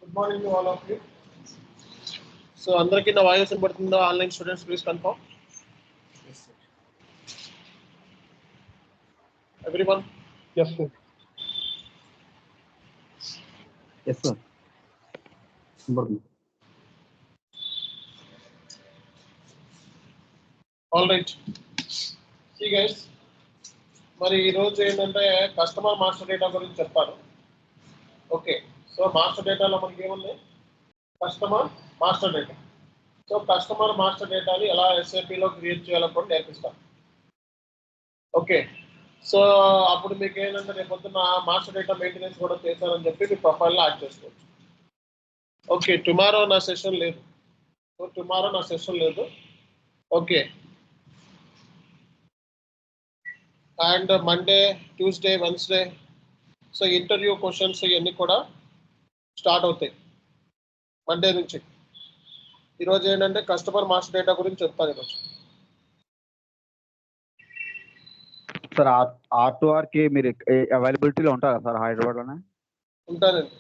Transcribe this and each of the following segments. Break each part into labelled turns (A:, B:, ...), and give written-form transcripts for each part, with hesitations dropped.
A: Good morning to all of you. So, అందరికీ నా voice వినబడుతుందా? Online students please confirm.
B: Yes, sir.
A: Everyone.
B: Yes, sir. Yes, sir.
A: All right. See guys, మరి ఈ రోజు ఏంటంటే customer master data గురించి చెప్తాను. ఓకే, సో మాస్టర్ డేటాలో మనకి ఏముంది? Customer master data. So customer master డేటాని ఎలా ఎస్ఏపిలో క్రియేట్ చేయాలో కూడా నేర్పిస్తాను. ఓకే, సో అప్పుడు మీకు ఏంటంటే రేపు పొద్దున్న మాస్టర్ డేటా మెయింటెనెన్స్ కూడా చేశారని చెప్పి మీ ప్రొఫైల్లో యాడ్ చేసుకోవచ్చు. ఓకే, టుమారో నా సెషన్ లేదు. సో టుమారో నా సెషన్ లేదు. Okay, and Monday, Tuesday, Wednesday so interview questions ఇవన్నీ కూడా స్టార్ట్ అవుతాయి మండే నుంచి. ఈరోజు ఏంటంటే కస్టమర్ మాస్టర్ డేటా గురించి చెప్తాను ఈరోజు.
C: సార్ R2Rకి మీరు అవైలబిలిటీలో ఉంటారా సార్ హైదరాబాద్లోనే?
A: ఉంటానండి.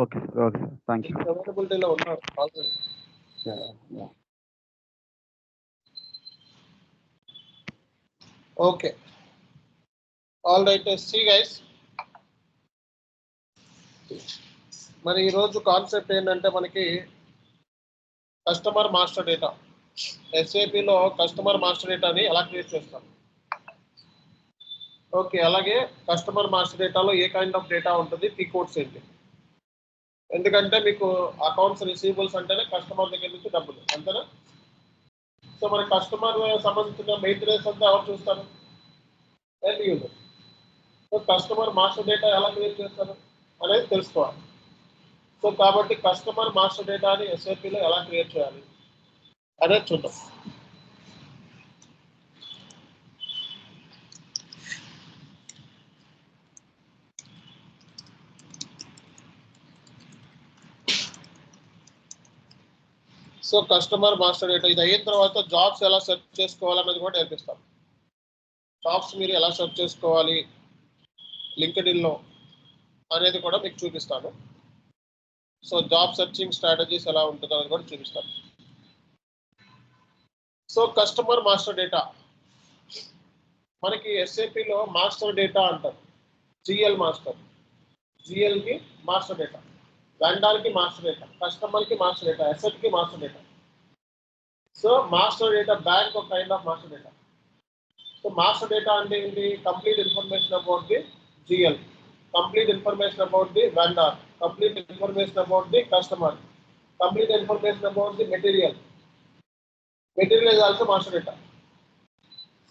C: Okay sir, okay sir, thank you.
A: అవైలబిలిటీలో ఉన్నారు already. Okay, all right. See guys, మరి ఈరోజు కాన్సెప్ట్ ఏంటంటే మనకి కస్టమర్ మాస్టర్ డేటా. ఎస్ఏపిలో కస్టమర్ మాస్టర్ డేటాని ఎలా క్రియేట్ చేస్తాం. ఓకే, అలాగే కస్టమర్ మాస్టర్ డేటాలో ఏ కైండ్ ఆఫ్ డేటా ఉంటుంది, పీ కోడ్స్ ఏంటి. ఎందుకంటే మీకు అకౌంట్స్ రిసీవబుల్స్ అంటేనే కస్టమర్ దగ్గర నుంచి డబ్బులు, అంతేనా? సో మన కస్టమర్ సంబంధించిన మెయింటెనెన్స్ అంతా ఎవరు చూస్తారు? End user. So customer master data ఎలా క్రియేట్ చేస్తారు అనేది తెలుసుకోవాలి. సో కాబట్టి కస్టమర్ మాస్టర్ డేటాని ఎస్ఏపిలో ఎలా క్రియేట్ చేయాలి అనేది చూద్దాం. సో కస్టమర్ మాస్టర్ డేటా ఇది అయిన తర్వాత జాబ్స్ ఎలా సెర్చ్ చేసుకోవాలన్నది కూడా నేర్పిస్తాం. జాబ్స్ మీరు ఎలా సెర్చ్ చేసుకోవాలి లింక్డ్ఇన్లో అనేది కూడా మీకు చూపిస్తాను. సో జాబ్ సెర్చింగ్ స్ట్రాటజీస్ ఎలా ఉంటుందో అనేది కూడా చూపిస్తాను. సో కస్టమర్ మాస్టర్ డేటా మనకి ఎస్ఏపిలో మాస్టర్ డేటా అంటారు. జిఎల్ మాస్టర్, జిఎల్కి మాస్టర్ డేటా, వెండార్కి మాస్టర్ డేటా, కస్టమర్కి మాస్టర్ డేటా, ఎస్ఎట్కి master data. So master data bank ఒక kind of master data. So master data అంటే ఏంటి? Complete information about the GL, complete information about the vendor, complete information about the customer, complete information about the material. Material is also master data.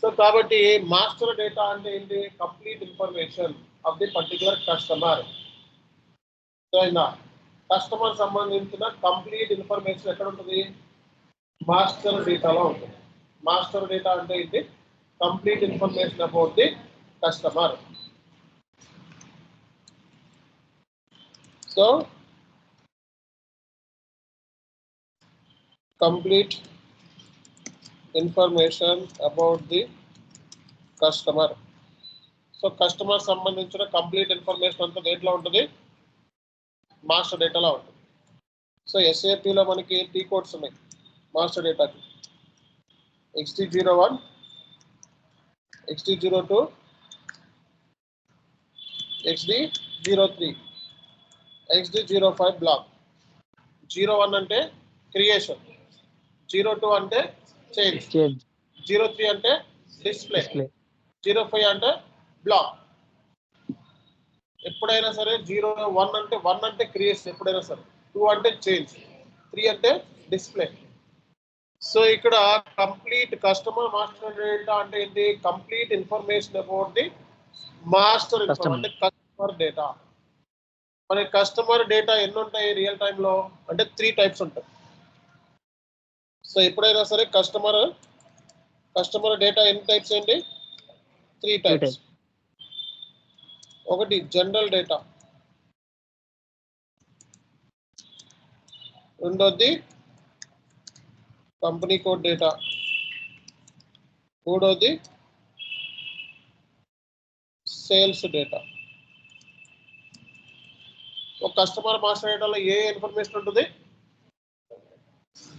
A: So కాబట్టి master data అంటే ఏంటి? Complete information of the particular customer. So ఇలా customer సంబంధించిన complete information ఎక్కడ ఉంటుంది? Master డేటాలో ఉంటుంది. Master data అంటే ఏంటి? Complete information about the customer. So complete information about the customer. So customer సంబంధించిన కంప్లీట్ ఇన్ఫర్మేషన్ అంతా దేంట్లో ఉంటుంది? మాస్టర్ డేటాలో ఉంటుంది. సో ఎస్ఏపిలో మనకి టీ కోడ్స్ ఉన్నాయి మాస్టర్ డేటాకి. XD01, XD02, XD03, XD05 block. 01 అంటే క్రియేషన్, 02 అంటే చేంజ్, 03 అంటే డిస్ప్లే, 05 అంటే బ్లాక్. ఎప్పుడైనా సరే 01 అంటే 1 అంటే క్రియేషన్ ఎప్పుడైనా సరే, 2 అంటే చేంజ్, 3 అంటే డిస్ప్లే. సో ఇక్కడ కంప్లీట్ కస్టమర్ మాస్టర్ డేటా అంటే ఏంటి? Complete information about the master అంటే కస్టమర్ డేటా. మన కస్టమర్ డేటా ఎన్ని ఉంటాయి రియల్ టైంలో అంటే 3 టైప్స్ ఉంటాయి. సో ఎప్పుడైనా సరే కస్టమర్ డేటా ఎన్ని టైప్స్ ఏంటి? 3 టైప్స్. ఒకటి జనరల్ డేటా, రెండోది కంపెనీ కోడ్ డేటా, మూడోది సేల్స్ డేటా. ఒక కస్టమర్ మాస్టర్ డేటాలో ఏ ఇన్ఫర్మేషన్ ఉంటుంది?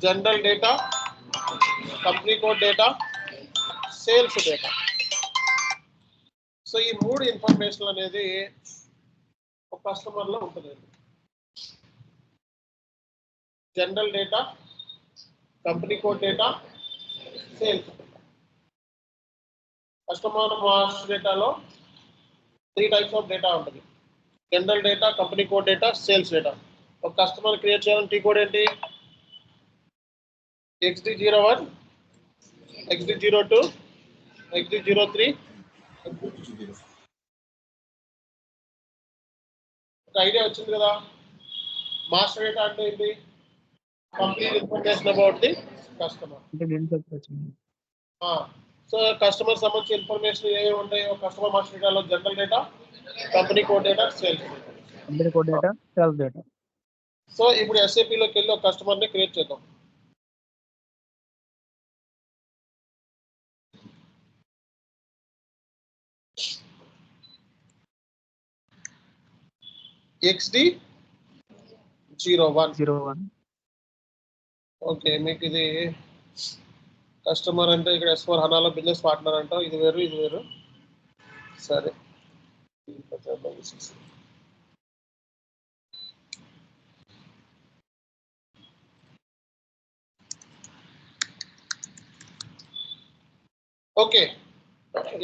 A: General data, company code data, sales data. So ఈ 3 ఇన్ఫర్మేషన్ అనేది ఒక కస్టమర్ లో ఉంటుంది. General data, company code data, sales data. Customer master డేటాలో 3 టైప్స్ ఆఫ్ డేటా ఉంటుంది. General data, company code data, sales data. ఒక కస్టమర్ క్రియేట్ చేయాలని tea code ఏంటి? XD01, XD02, XD03, ఒక ఐడియా వచ్చింది కదా. మాస్టర్ డేటా అంటే ఏంటి? Complete information about the customer. So customer సంబంధించిన ఇన్ఫర్మేషన్ ఏవి ఉంటాయి ఒక కస్టమర్ మాస్టర్ డేటాలో? General data, company code data, sales data. So ఇప్పుడు SAP లోకి వెళ్ళి ఒక కస్టమర్ ని క్రియేట్ చేద్దాం. XD01. ఓకే, మీకు ఇది కస్టమర్ అంటే ఇక్కడ S4 హనాలో బిజినెస్ పార్ట్నర్ అంటాం. ఇది వేరు, ఇది వేరు. సరే, okay.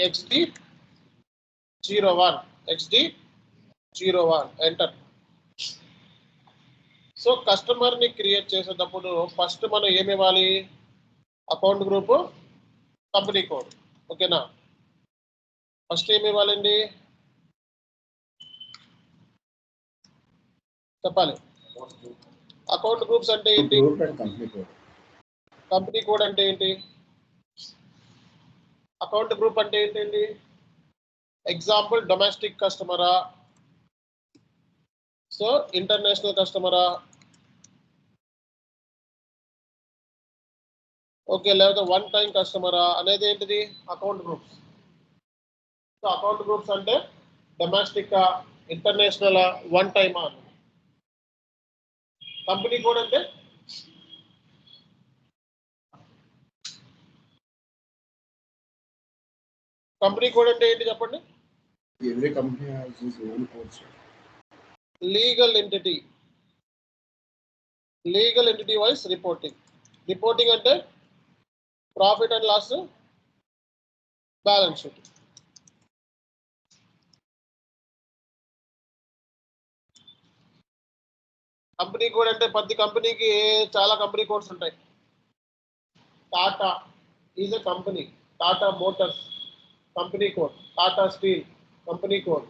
A: XD01 enter. So customer ని క్రియేట్ చేసేటప్పుడు ఫస్ట్ మనం ఏమి ఇవ్వాలి? Account group, company code. ఓకేనా? ఫస్ట్ ఏమి ఇవ్వాలండి? చెప్పాలి. అకౌంట్ గ్రూప్స్ అంటే ఏంటి? కంపెనీ కోడ్ అంటే ఏంటి? అకౌంట్ గ్రూప్ అంటే ఏంటండి? ఎగ్జాంపుల్ డొమెస్టిక్ కస్టమరా, సో ఇంటర్నేషనల్ కస్టమరా, ఓకే, లేదా వన్ టైం కస్టమరా అనేది ఏంటిది? Account groups. So account groups అంటే డొమెస్టిక్, ఇంటర్నేషనల్, వన్ టైమా. కంపెనీ కోడ్ అంటే ఏంటి చెప్పండి?
B: Every company has its own codes.
A: Legal entity wise reporting అంటే profit and loss, balance sheet. Company code అంటే ప్రతి కంపెనీకి చాలా కంపెనీ కోడ్స్ ఉంటాయి. Tata is a company, Tata Motors company code, Tata Steel company code.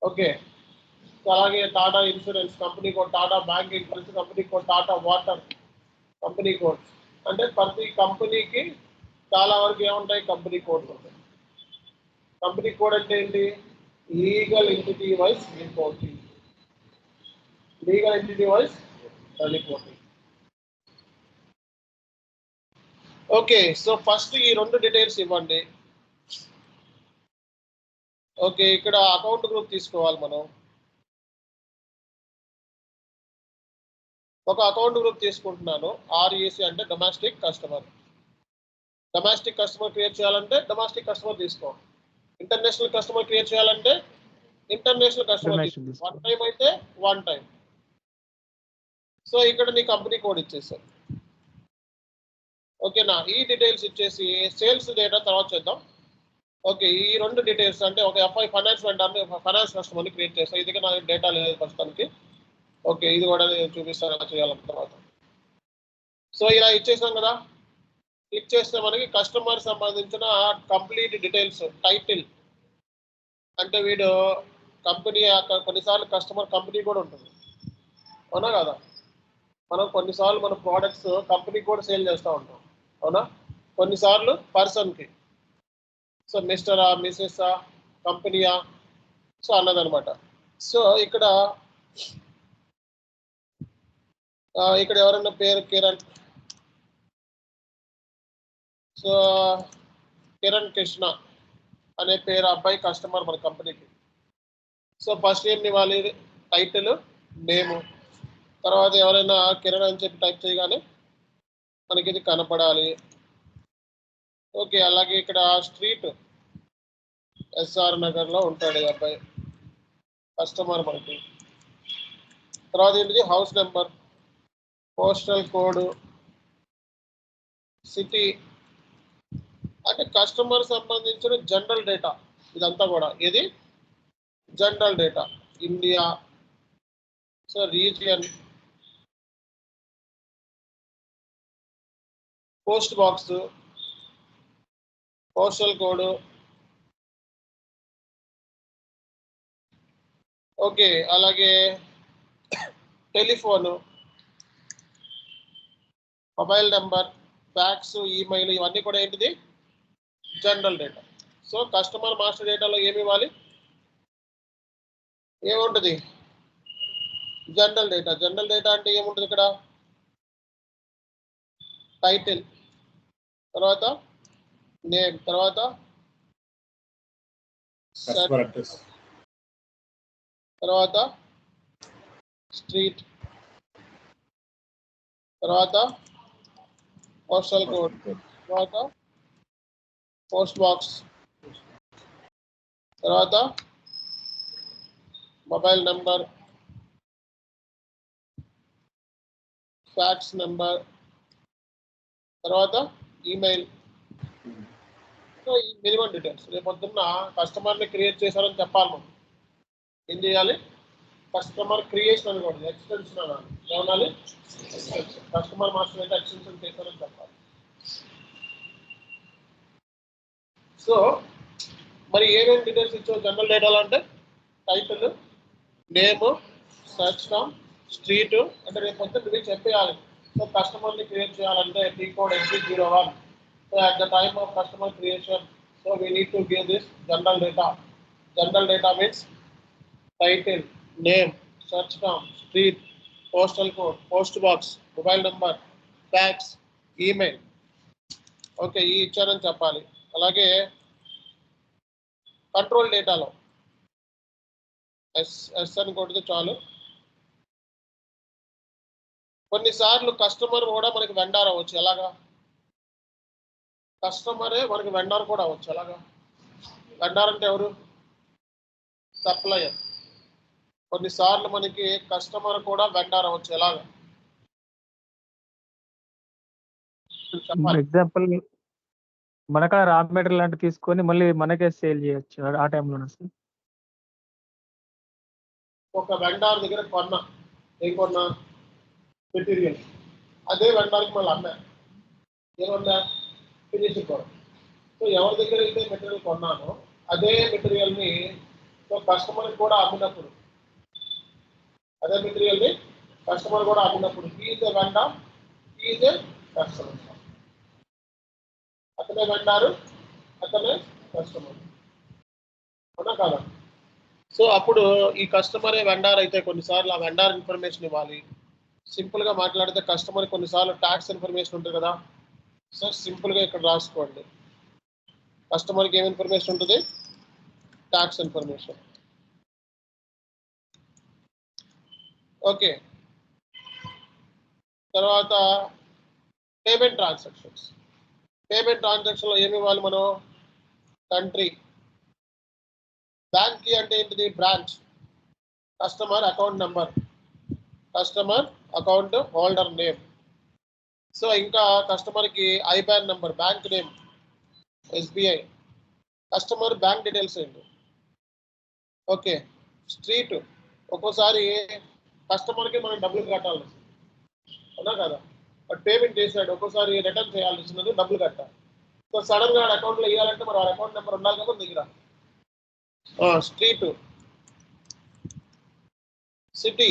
A: Okay, అలాగే Tata insurance company code, Tata banking company code, Tata water company code. అంటే ప్రతి కంపెనీకి చాలా వరకు ఏముంటాయి? కంపెనీ కోడ్స్ ఉంటాయి. కంపెనీ కోడ్ అంటే ఏంటి? Legal entity wise reporting. Okay, so first ఈ 2 డీటెయిల్స్ ఇవ్వండి. ఓకే, ఇక్కడ అకౌంట్ గ్రూప్ తీసుకోవాలి మనం. ఒక అకౌంట్ గ్రూప్ తీసుకుంటున్నాను. REC అంటే domestic customer. Domestic customer create చేయాలంటే డొమెస్టిక్ కస్టమర్ తీసుకో. ఇంటర్నేషనల్ కస్టమర్ క్రియేట్ చేయాలంటే ఇంటర్నేషనల్ కస్టమర్ తీసుకో. వన్ టైం అయితే వన్ టైం. సో ఇక్కడ నీ కంపెనీ కోడ్ ఇచ్చేసారు. ఓకేనా? ఈ డీటెయిల్స్ ఇచ్చేసి సేల్స్ డేటా తర్వాత చేద్దాం. ఓకే, ఈ 2 డీటెయిల్స్ అంటే ఒక FI ఫైనాన్స్ వెండర్ని, ఫైనాన్స్ కస్టమర్ని క్రియేట్ చేస్తాను. ఇది నా డేటా లేదు ప్రస్తుతానికి. ఓకే, ఇది కూడా నేను చూపిస్తాను ఎలా చేయాలన్న తర్వాత. సో ఇలా ఇచ్చేసాం కదా. క్లిక్ చేస్తే మనకి కస్టమర్ సంబంధించిన కంప్లీట్ డీటెయిల్స్, టైటిల్ అంటే వీడు కంపెనీ, కొన్నిసార్లు కస్టమర్ కంపెనీ కూడా ఉంటుంది, అవునా కదా? మనం కొన్నిసార్లు మన ప్రోడక్ట్స్ కంపెనీ కూడా సేల్ చేస్తూ ఉంటాం, అవునా? కొన్నిసార్లు పర్సన్కి, సో మిస్టరా, మిసెస్సా, కంపెనీయా, సో అన్నదనమాట. సో ఇక్కడ ఎవరైనా పేరు కిరణ్, సో కిరణ్ కృష్ణ అనే పేరు అబ్బాయి కస్టమర్ మన కంపెనీకి. సో ఫస్ట్ ఏం ఇవ్వాలి? టైటిల్ నేము, తర్వాత ఎవరైనా కిరణ్ అని చెప్పి టైప్ చేయగానే మనకి ఇది కనపడాలి. ఓకే, అలాగే ఇక్కడ స్ట్రీట్ ఎస్ఆర్ నగర్లో ఉంటాడు ఈ అబ్బాయి కస్టమర్ మనకి. తర్వాత ఏంటిది house number, postal code, city, అంటే కస్టమర్ సంబంధించిన జనరల్ డేటా ఇదంతా కూడా. ఇది general data, India, so region, post box, postal code, okay, అలాగే telephone, mobile number, fax, email, ఇవన్నీ కూడా ఏంటిది general data. So customer master డేటాలో ఏమి ఇవ్వాలి, ఏముంటుంది జనరల్ డేటా. జనరల్ డేటా అంటే ఏముంటుంది ఇక్కడ టైటిల్, తర్వాత నేమ్, తర్వాత
B: Customer address.
A: తర్వాత స్ట్రీట్, తర్వాత పోస్టల్ కోడ్, తర్వాత పోస్ట్ బాక్స్, తర్వాత మొబైల్ నెంబర్, ఫ్యాక్స్ నెంబర్, తర్వాత ఈమెయిల్. సో ఈ మినిమం డీటెయిల్స్. రేపు పొద్దున్న కస్టమర్ని క్రియేట్ చేశారని చెప్పాలి మనం. ఏం చేయాలి, కస్టమర్ క్రియేషన్ అనుకోండి, ఎక్స్టెన్షన్ అనాలి. ఏమనాలి, కస్టమర్ మాస్టర్ అయితే ఎక్స్టెన్షన్ చేశారని చెప్పాలి. సో మరి ఏమేమి డీటెయిల్స్ ఇచ్చావు జనరల్ డేటాలో అంటే title, name, search term, street, అంటే రేపు పొద్దున్న నువ్వు చెప్పేయాలి. సో కస్టమర్ని క్రియేట్ చేయాలంటే T code SB01. So at the time of customer creation, so we need to give this general data. General data means title, name, search term, street, postal code, post box, mobile number, fax, email. Okay, ఈ ఇచ్చారని చెప్పాలి. అలాగే control డేటాలో yes అని కొడితే చాలు. కొన్నిసార్లు customer కూడా మనకి వెండార్ అవ్వచ్చు. ఎలాగా, కస్టమరే మనకి వెండార్ కూడా అవ్వచ్చు. ఎలాగా, వెండార్ అంటే ఎవరు, సప్లయర్. కొన్నిసార్లు మనకి కస్టమర్ కూడా వెండార్ అవ్వచ్చు. ఎలాగా
D: ఎగ్జాంపుల్ మనకాడ రా మెటీరియల్ అంటే తీసుకొని మళ్ళీ మనకే సేల్ చేయొచ్చు ఆ టైంలోనే సార్.
A: ఒక వెండార్ దగ్గర కొన్నా, ఏం కొన్నా మెటీరియల్, అదే వెండార్కి మళ్ళీ అమ్మా, ఏమన్నా ఫినిష్ కూడా. సో ఎవరి దగ్గర అయితే మెటీరియల్ కొన్నానో అదే మెటీరియల్ని సో కస్టమర్కి కూడా అమ్మినప్పుడు, అదే మెటీరియల్ని కస్టమర్ కూడా అమ్మినప్పుడు is a vendor, is a customer. అతనే వెండారు, అతనే కస్టమర్, అవునా కాదా? సో అప్పుడు ఈ కస్టమరే వెండార్ అయితే కొన్నిసార్లు ఆ వెండార్ ఇన్ఫర్మేషన్ ఇవ్వాలి. సింపుల్గా మాట్లాడితే కస్టమర్ కొన్నిసార్లు ట్యాక్స్ ఇన్ఫర్మేషన్ ఉంటుంది కదా. సో సింపుల్గా ఇక్కడ రాసుకోండి, కస్టమర్కి ఏం ఇన్ఫర్మేషన్ ఉంటుంది, ట్యాక్స్ ఇన్ఫర్మేషన్. ఓకే, తర్వాత పేమెంట్ ట్రాన్సాక్షన్స్. పేమెంట్ ట్రాన్సాక్షన్లో ఏమి ఇవ్వాలి మనం, కంట్రీ, బ్యాంక్ కి అంటే ఏంటిది branch, customer account number, customer account holder name. So ఇంకా కస్టమర్కి IBAN number, bank name SBI, customer bank details ఏంటి. ఓకే, స్ట్రీట్, ఒక్కోసారి కస్టమర్కి మనం డబ్బులు కట్టాలి, అవునా కదా, బట్ పేమెంట్ చేసాడు, ఒక్కోసారి రిటర్న్ చేయాల్సి వచ్చినది, డబ్బులు కట్టాలి. సో సడన్గా అకౌంట్లో ఇవ్వాలంటే మరి ఆ అకౌంట్ నెంబర్ ఉండాలి కదా దగ్గర. స్ట్రీట్, సిటీ,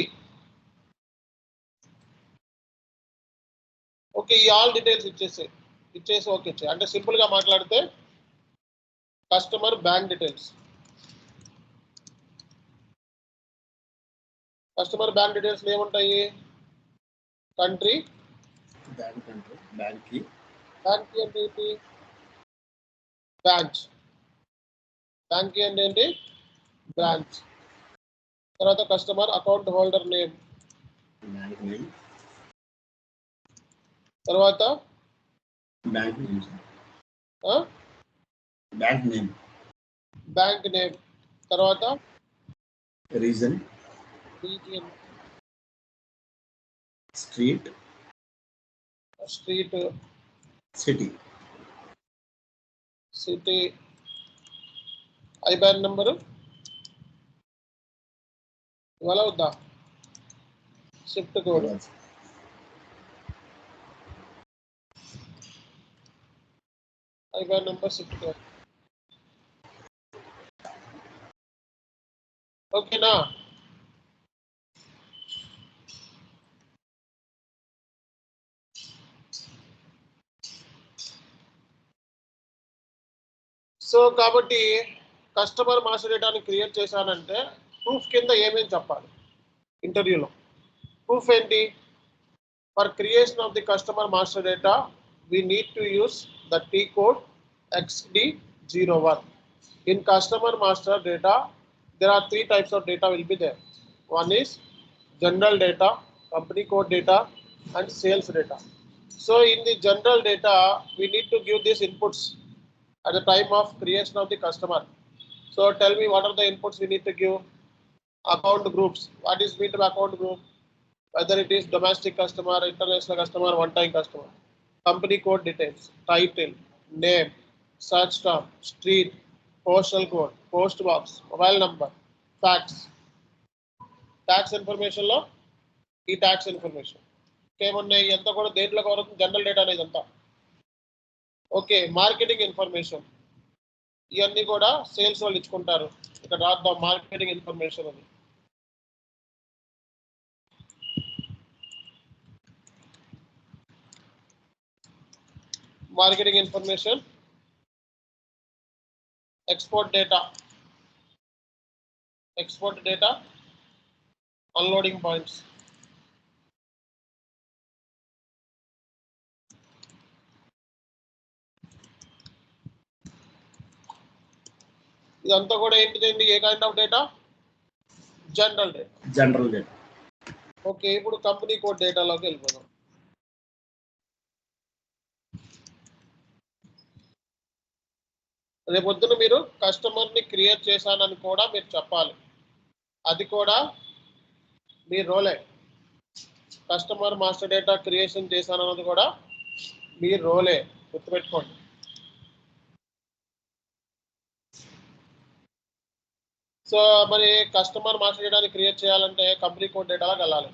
A: ఓకే, ఈ ఆల్ డీటెయిల్స్ ఇచ్చేసి ఓకే ఇచ్చే. అంటే సింపుల్గా మాట్లాడితే customer bank details, customer bank details ఏముంటాయి, కంట్రీ,
B: బ్యాంక్ అంటే బ్యాంక్ కి,
A: బ్యాంక్ కి అంటే ఏంటి, బ్రాంచ్, బ్యాంక్ కి అంటే ఏంటి బ్రాంచ్, తర్వాత customer account holder name,
B: bank name,
A: తర్వాత
B: bank name, bank name,
A: bank name, తర్వాత
B: reason,
A: region,
B: street,
A: street,
B: city,
A: city, IBAN number ఇవాళ వద్దా, shift code, IBAN number, shift code. ఓకేనా? సో కాబట్టి కస్టమర్ మాస్టర్ డేటాని క్రియేట్ చేశానంటే proof కింద ఏమేమి చెప్పాలి ఇంటర్వ్యూలో? ప్రూఫ్ ఏంటి? For creation of the customer master data we need to use the T code XD01. In customer master data, there are 3 types of data will be there. One is general data, company code data, and sales data. So in the general data, we need to give these inputs at the time of creation of the customer. So tell me, what are the inputs we need to give? Account groups. What is meant by account group? Whether it is domestic customer, international customer, one-time customer. Company code details, title, name, search term, street, postal code, post box, mobile number, fax. Tax information లో ఈ tax information ఏమున్నాయి ఎంత కూడా దేంట్లో cover general data అనేది అంతా. Okay, marketing information ఇవన్నీ కూడా సేల్స్ వాళ్ళు ఇచ్చుకుంటారు. ఇక్కడ రాద్దాం మార్కెటింగ్ ఇన్ఫర్మేషన్ అని. Marketing information, export data, unloading points. ఇదంతా కూడా ఏంటిదండి? ఏ kind of data? General data. Okay, ఇప్పుడు కంపెనీ కోడ్ డేటాలోకి వెళ్ళిపోదాం. రేపొద్దున మీరు కస్టమర్ని క్రియేట్ చేశానని కూడా మీరు చెప్పాలి. అది కూడా మీ రోలే. కస్టమర్ మాస్టర్ డేటా క్రియేషన్ చేశానన్నది కూడా మీ రోలే, గుర్తుపెట్టుకోండి. సో మరి కస్టమర్ మాస్టర్ డేటాని క్రియేట్ చేయాలంటే కంపెనీ కోడ్ డేటాలోకి వెళ్ళాలి.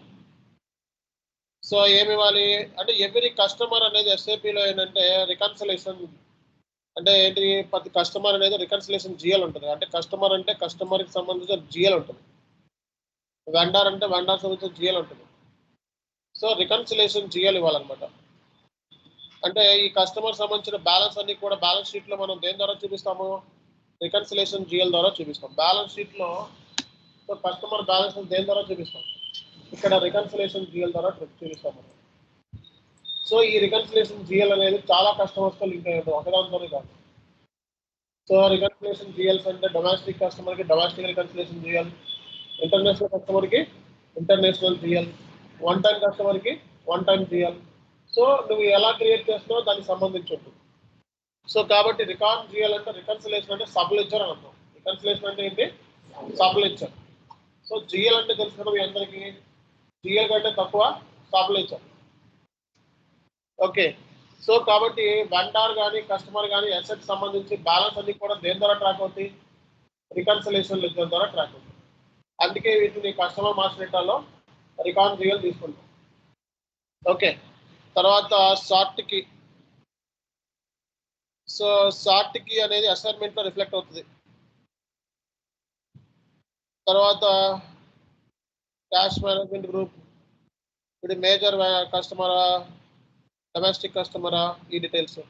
A: సో ఏమి ఇవ్వాలి అంటే ఎవ్రీ కస్టమర్ అనేది ఎస్ఏపిలో ఏంటంటే రికన్సిలేషన్ అంటే ఏంటి, ప్రతి కస్టమర్ అనేది రికన్సిలేషన్ జిఎల్ ఉంటుంది. అంటే కస్టమర్ అంటే కస్టమర్కి సంబంధించిన జిఎల్ ఉంటుంది, వెండర్ అంటే వెండర్ సంబంధించిన జిఎల్ ఉంటుంది. సో రికన్సిలేషన్ జిఎల్ ఇవ్వాలన్నమాట. అంటే ఈ కస్టమర్ సంబంధించిన బ్యాలెన్స్ అన్ని కూడా బ్యాలెన్స్ షీట్లో మనం దేని ద్వారా చూపిస్తాము? రికన్సిలేషన్ జిఎల్ ద్వారా చూపిస్తాం. బ్యాలెన్స్ షీట్లో కస్టమర్ బ్యాలెన్స్ దేని ద్వారా చూపిస్తాం? ఇక్కడ రికన్సిలేషన్ జిఎల్ ద్వారా చూపిస్తాం మనం. సో ఈ రికన్సిలేషన్ జిఎల్ అనేది చాలా కస్టమర్స్తో లింక్ అయ్యి ఉంటుంది, ఒకదానితోనే కాదు. సో రికన్సిలేషన్ జిఎల్స్ అంటే డొమెస్టిక్ కస్టమర్కి డొమెస్టిక్ రికన్సిలేషన్ జిఎల్, ఇంటర్నేషనల్ కస్టమర్కి ఇంటర్నేషనల్ జిఎల్, వన్ టైం కస్టమర్కి వన్ టైం జిఎల్. సో నువ్వు ఎలా క్రియేట్ చేస్తున్నావో దానికి సంబంధించి ఉంటుంది. సో కాబట్టి రికాన్ జిఎల్ అంటే రికన్సిలేషన్ అంటే సబ్ లెడ్జర్ అని అర్థం. రికన్సిలేషన్ అంటే ఏంటి? Sub ledger. సో జిఎల్ అంటే తెలుసుకోవడం మీ అందరికీ, జిఎల్ కంటే తక్కువ సబ్ లెడ్జర్. ఓకే, సో కాబట్టి వెండర్ కానీ కస్టమర్ కానీ అసెట్ సంబంధించి బ్యాలెన్స్ అన్ని కూడా దేని ద్వారా ట్రాక్ అవుతాయి? రికన్సిలేషన్ లెడ్జర్ ద్వారా ట్రాక్ అవుతాయి. అందుకే వీటిని కస్టమర్ మాస్టర్ డేటాలో రికాన్ జిఎల్ తీసుకుంటాం. ఓకే, తర్వాత సార్ట్ కి. సో సార్ట్ కి అనేది అసైన్మెంట్లో రిఫ్లెక్ట్ అవుతుంది. తర్వాత క్యాష్ మేనేజ్మెంట్ గ్రూప్, ఇది మేజర్ కస్టమరా డొమెస్టిక్ కస్టమరా ఈ డీటెయిల్స్.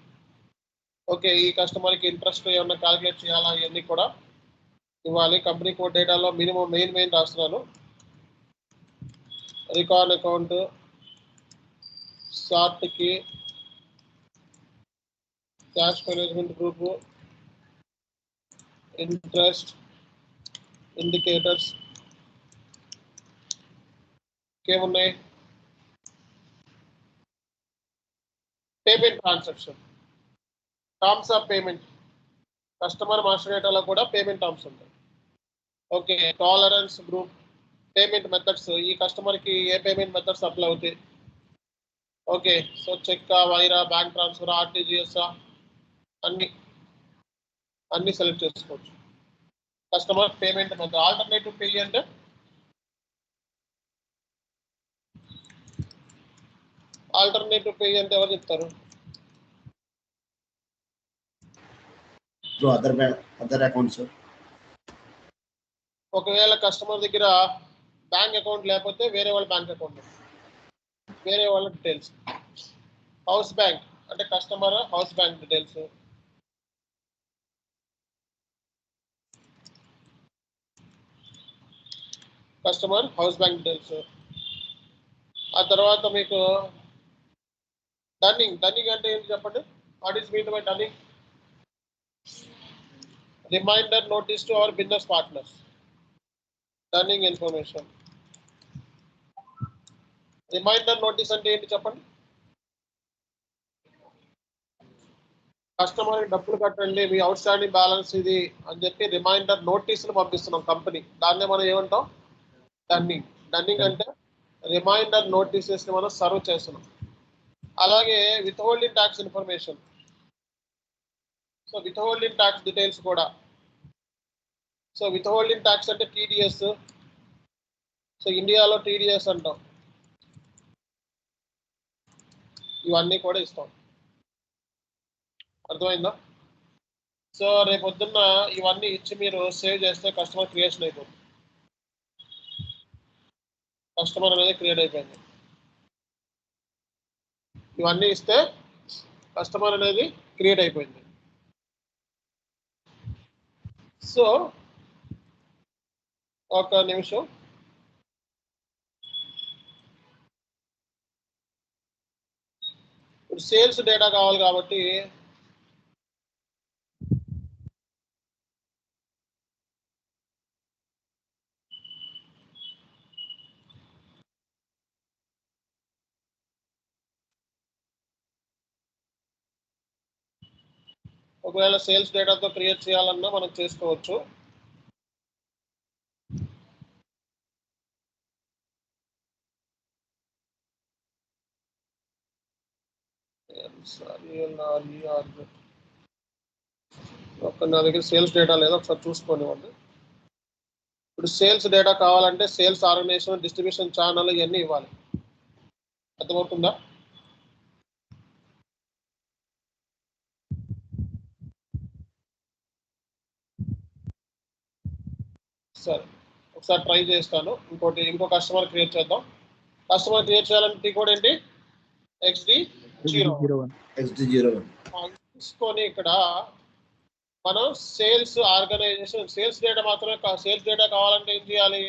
A: ఓకే, ఈ కస్టమర్కి ఇంట్రెస్ట్ ఏమన్నా క్యాలిక్యులేట్ చేయాలా ఇవన్నీ కూడా ఇవ్వాలి. కంపెనీ కోడ్ డేటాలో మినిమం మెయిన్ రాస్తున్నాను. రికాన్ అకౌంట్, సార్ట్కి, cash management group, interest, indicators, ఇంకేమున్నాయి? Payment transaction, terms of payment, customer master డేటాలో కూడా పేమెంట్ టర్మ్స్ ఉంటాయి. Okay, tolerance group, payment methods, ఈ కస్టమర్కి ఏ పేమెంట్ మెథడ్స్ అప్లై అవుతాయి. ఓకే, సో చెక్, వైరా, బ్యాంక్ ట్రాన్స్ఫర్, ఆర్టీజీఎస్, అన్ని సెలెక్ట్ చేసుకోవచ్చు. Customer payment method, alternative pay అంటే ఎవరు చెప్తారు?
B: Other accounts.
A: ఒకవేళ కస్టమర్ దగ్గర బ్యాంక్ అకౌంట్ లేకపోతే వేరే వాళ్ళ బ్యాంక్ అకౌంట్, వేరే వాళ్ళ డీటెయిల్స్. హౌస్ బ్యాంక్ అంటే customer house bank details. Customer house bank details. ఆ తర్వాత మీకు డన్నింగ్ అంటే ఏంటి చెప్పండి? What is mean by dunning? Reminder notice to our business partners. Dunning information. Reminder notice అంటే ఏంటి చెప్పండి? కస్టమర్ డబ్బులు కట్టండి, మీ అవుట్ స్టాండింగ్ బ్యాలెన్స్ ఇది అని చెప్పి రిమైండర్ నోటీసులు పంపిస్తున్నాం కంపెనీ, దాన్నే మనం ఏమంటాం? డన్నింగ్. డన్నింగ్ అంటే రిమైండర్ నోటీసెస్ ని మనం సర్వ్ చేస్తున్నాం. అలాగే with holding tax information. So with holding tax details కూడా. సో విత్ హోల్డింగ్ ట్యాక్స్ అంటే టీడీఎస్. సో ఇండియాలో టీడీఎస్ అంటాం. ఇవన్నీ కూడా ఇస్తాం. అర్థమైందా? సో రేపు పొద్దున్న ఇవన్నీ ఇచ్చి మీరు సేవ్ చేస్తే కస్టమర్ క్రియేషన్ అయిపోతుంది. కస్టమర్ అనేది క్రియేట్ అయిపోయింది. ఇవన్నీ ఇస్తే కస్టమర్ అనేది క్రియేట్ అయిపోయింది. సో ఒక నిమిషం. ఇప్పుడు సేల్స్ డేటా కావాలి కాబట్టి ఒకవేళ సేల్స్ డేటాతో క్రియేట్ చేయాలన్నా మనం చేసుకోవచ్చు. నా దగ్గర సేల్స్ డేటా లేదా ఒకసారి చూసుకోనివ్వండి. ఇప్పుడు సేల్స్ డేటా కావాలంటే సేల్స్ ఆర్గనైజేషన్, డిస్ట్రిబ్యూషన్ ఛానల్ ఇవన్నీ ఇవ్వాలి. అర్థమవుతుందా? సరే, ఒకసారి ట్రై చేస్తాను. ఇంకో కస్టమర్ క్రియేట్ చేద్దాం. కస్టమర్ క్రియేట్ చేయాలంటే కూడా ఏంటి? XD01 తీసుకొని ఇక్కడ మనం సేల్స్ ఆర్గనైజేషన్, సేల్స్ డేటా మాత్రమే, సేల్స్ డేటా కావాలంటే ఏం చేయాలి?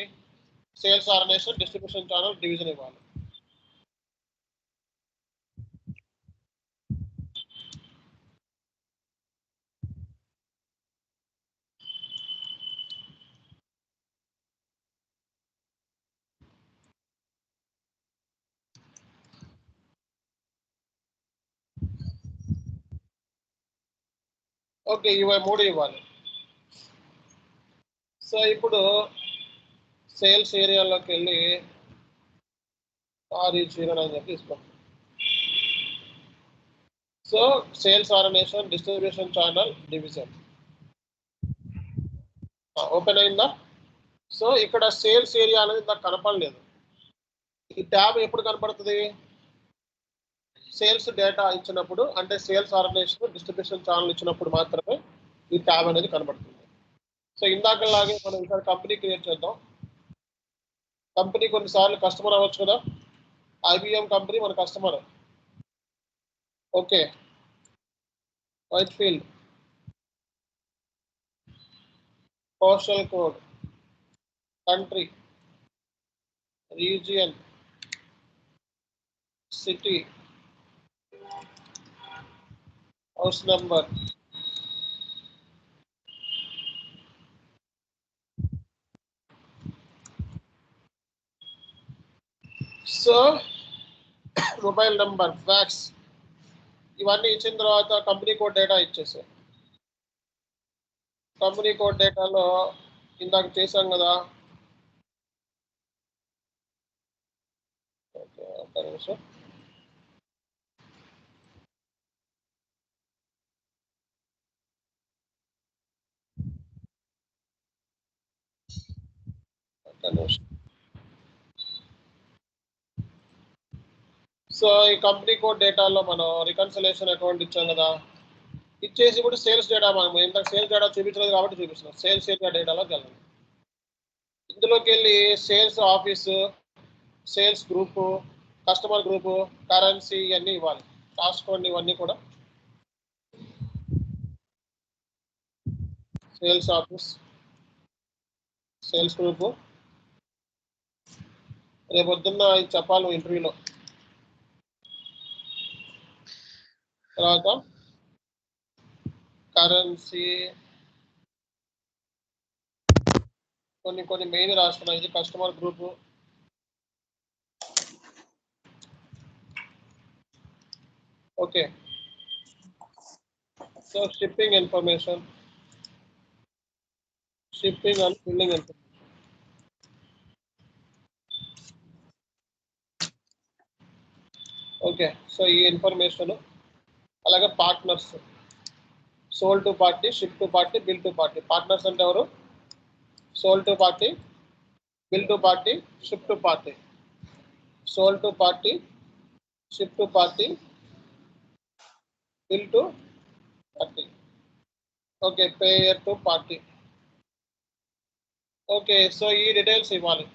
A: Sales organisation, distribution channel, division ఇవ్వాలి. ఓకే, ఇవి 3 ఇవ్వాలి. సో ఇప్పుడు సేల్స్ ఏరియాలోకి వెళ్ళి RE0 అని చెప్పి తీసుకోండి. So sales organisation, distribution channel, division open అయిందా? సో ఇక్కడ సేల్స్ ఏరియా అనేది నాకు కనపడలేదు. ఈ ట్యాబ్ ఎప్పుడు కనపడుతుంది? సేల్స్ డేటా ఇచ్చినప్పుడు, అంటే సేల్స్ ఆర్గనైజేషన్, డిస్ట్రిబ్యూషన్ ఛానల్ ఇచ్చినప్పుడు మాత్రమే ఈ ట్యాబ్ అనేది కనపడుతుంది. సో ఇందాకలాగే మనం ఇక్కడ కంపెనీ క్రియేట్ చేద్దాం. కంపెనీ కొన్నిసార్లు కస్టమర్ అవ్వచ్చు కదా. IBM కంపెనీ మన customer. Okay, Whitefield, postal code, country, region, city, house number, so mobile number, fax ఇవన్నీ ఇచ్చిన తర్వాత కంపెనీ కోడ్ డేటా ఇచ్చేసాయి. కంపెనీ కోడ్ డేటాలో ఇందాక చేసాం కదా, ఓకే ఒక్క నిమిషం. సో ఈ కంపెనీ కోడ్ డేటాలో మనం రికన్సిలేషన్ అకౌంట్ ఇచ్చాం కదా, ఇచ్చేసి ఇప్పుడు సేల్స్ డేటా, మనం ఇంతకు సేల్స్ డేటా చూపించలేదు కాబట్టి చూపిస్తున్నాం. సేల్స్ ఏరియా డేటాలోకి వెళ్ళండి. ఇందులోకి వెళ్ళి sales office, sales group, customer group, currency ఇవన్నీ ఇవ్వాలి. రాసుకోండి ఇవన్నీ కూడా. సేల్స్ ఆఫీస్, సేల్స్ గ్రూపు, రేపు పొద్దున్న ఇది చెప్పాలి ఇంటర్వ్యూలో. తర్వాత కరెన్సీ, కొన్ని మెయిన్ రాస్తున్నాయి. ఇది customer group, okay. So shipping information, shipping and billing information, okay. So ఈ ఇన్ఫర్మేషన్, అలాగే partners, sold to party, ship to party, bill to party. Partners అంటే ఎవరు? Sold to party, bill to party, ship to party. Sold to party, ship to party, bill to party, okay. Payer to party, okay. So ఈ details ఇవ్వాలి.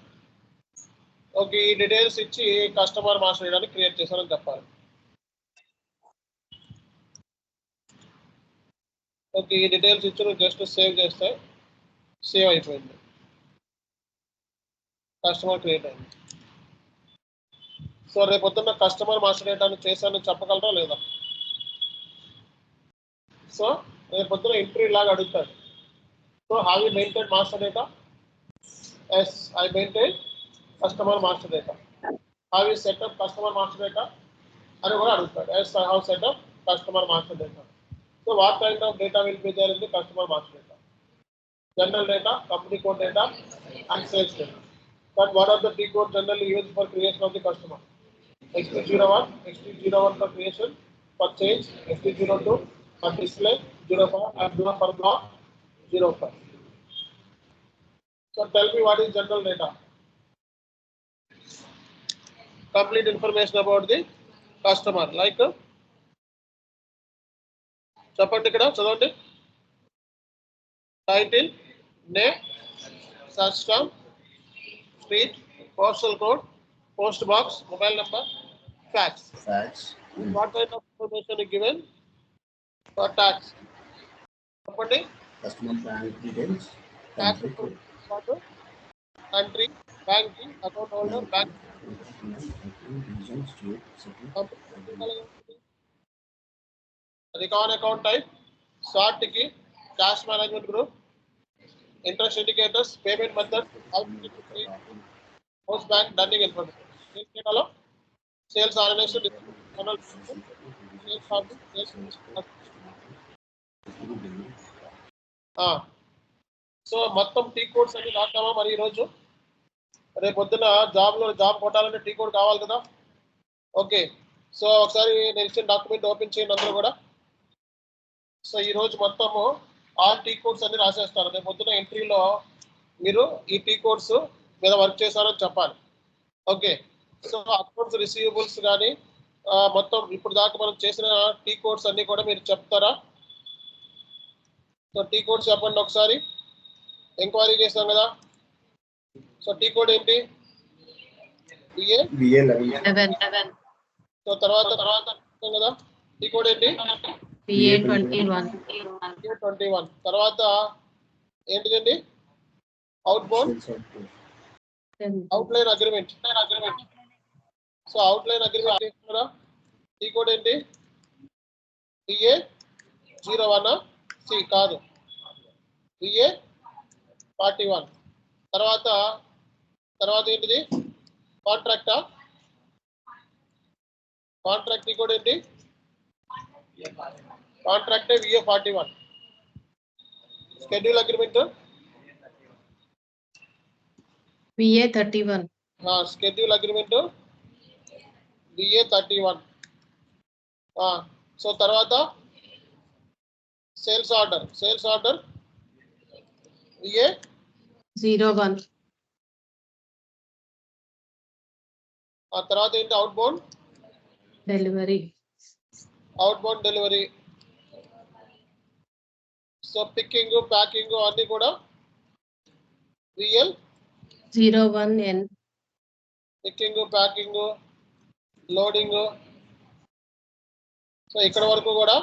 A: Okay, ఈ details ఇచ్చి customer master డేటాని create చేశారని చెప్పాలి. Okay, ఈ details ఇచ్చి నువ్వు జస్ట్ సేవ్ చేస్తే సేవ్ అయిపోయింది, కస్టమర్ క్రియేట్ అయింది. సో రేపు పొద్దున్న కస్టమర్ మాస్టర్ డేటాను చేశానని చెప్పగలరా లేదా? సో రేపు పొద్దున్న ఇంటర్వ్యూ లాగా అడుగుతాడు. So have you maintain master data? Yes, I maintain customer master data. Have you set up customer master data అని కూడా అడుగుతాడు. Yes, I have set up customer master data. So what kind of data will be there in the customer master data? General data, company code data, and sales data. But what are the T codes generally used for creation of the customer? XT01, XT01 for creation, for change, XT02 for display, 05 and 0 for block, 05. So tell me what is general data? Complete information about the customer, like చెప్పండి, ఇక్కడ చదవండి. Title, name, search term, street, postal code, post box, mobile number, fax. What kind of information given for tax? చెప్పండి.
B: Customer bank details,
A: country, banking, account holder, bank, record account type, short key, cash management group, interest indicators, payment method, house bank, dunning information. Sales డేటాలో sales organisation, so మొత్తం T codes అన్ని రాద్దామా మరి ఈరోజు? రేపు పొద్దున job కొట్టాలంటే T code కావాలి కదా. ఓకే, సో ఒకసారి నేను ఇచ్చిన డాక్యుమెంట్ ఓపెన్ చేయండి అందరూ కూడా. సో ఈరోజు మొత్తము ఆల్ టీ కోడ్స్ అన్ని రాసేస్తారు. రేపు పొద్దున ఎంట్రీలో మీరు ఈ టీ కోడ్స్ మీద వర్క్ చేశారని చెప్పాలి. ఓకే, సో అకౌంట్స్ రిసీవబుల్స్ కానీ మొత్తం ఇప్పుడు దాకా మనం చేసిన టీ కోడ్స్ అన్ని కూడా మీరు చెప్తారా? సో టీ కోడ్స్ చెప్పండి ఒకసారి. ఎంక్వైరీ చేస్తాం కదా. సో టీ కోడ్ ఏంటి? సో తర్వాత కదా టీ కోడ్ ఏంటి? PA21. తర్వాత ఏంటిదండి? Outline agreement. So outline agreement కదా. టీ కోడ్ ఏంటి? PA01 సి కాదు, PA41. తర్వాత ఏంటిది? కాంట్రాక్టా? కాంట్రాక్ట్ కూడా ఏంటి? Contract VA41. Schedule agreement
E: VA31.
A: Schedule agreement VA31. So తర్వాత సేల్స్ ఆర్డర్ VA01. ఆ తర్వాత ఏంటి? Outbound
E: Delivery.
A: Delivery. So picking packing అన్ని కూడా VL01N. Picking packing loading. So ఇక్కడ వరకు కూడా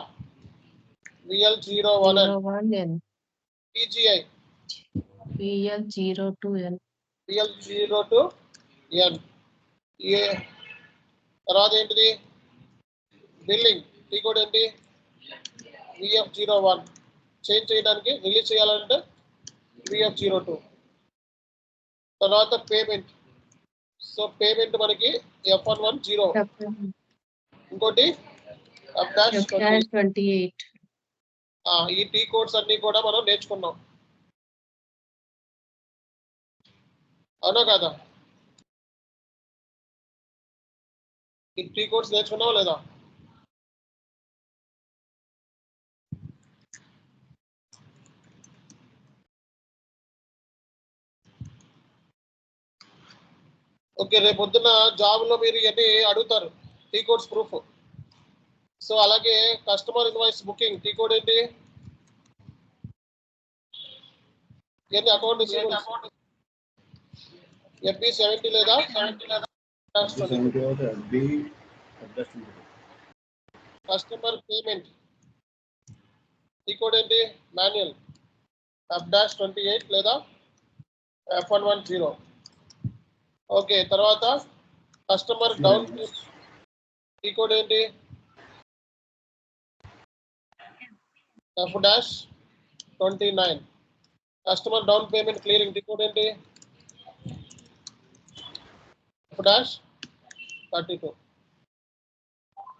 A: VL01N. PGI
E: VL02N.
A: VL02N. తర్వాత ఏంటిది? బిల్లింగ్ టీ కోడ్ ఏంటి? VF01. చేంజ్ చేయడానికి రిలీజ్ చేయాలంటే VF02. తర్వాత పేమెంట్. సో పేమెంట్ మనకి F110. ఇంకోటి
E: F-28.
A: ఈ టీ కోడ్స్ అన్ని కూడా మనం నేర్చుకున్నాం, అవునా కదా? ఈ టీ కోడ్స్ నేర్చుకున్నావా లేదా? ఓకే, రేపు పొద్దున్న జాబ్లో మీరు ఇవన్నీ అడుగుతారు, టీ కోడ్స్ ప్రూఫ్. సో అలాగే customer invoice booking tea code ఏంటి? ఇవన్నీ అకౌంట్ FB70 లేదా కస్టమర్ పేమెంట్ టీ కోడ్ ఏంటి? మాన్యువల్ F-28 లేదా F110. ఓకే, తర్వాత కస్టమర్ డౌన్ టీ కోడ్ ఏంటి? F-29. Customer down payment clearing tea code ఏంటి? F-32.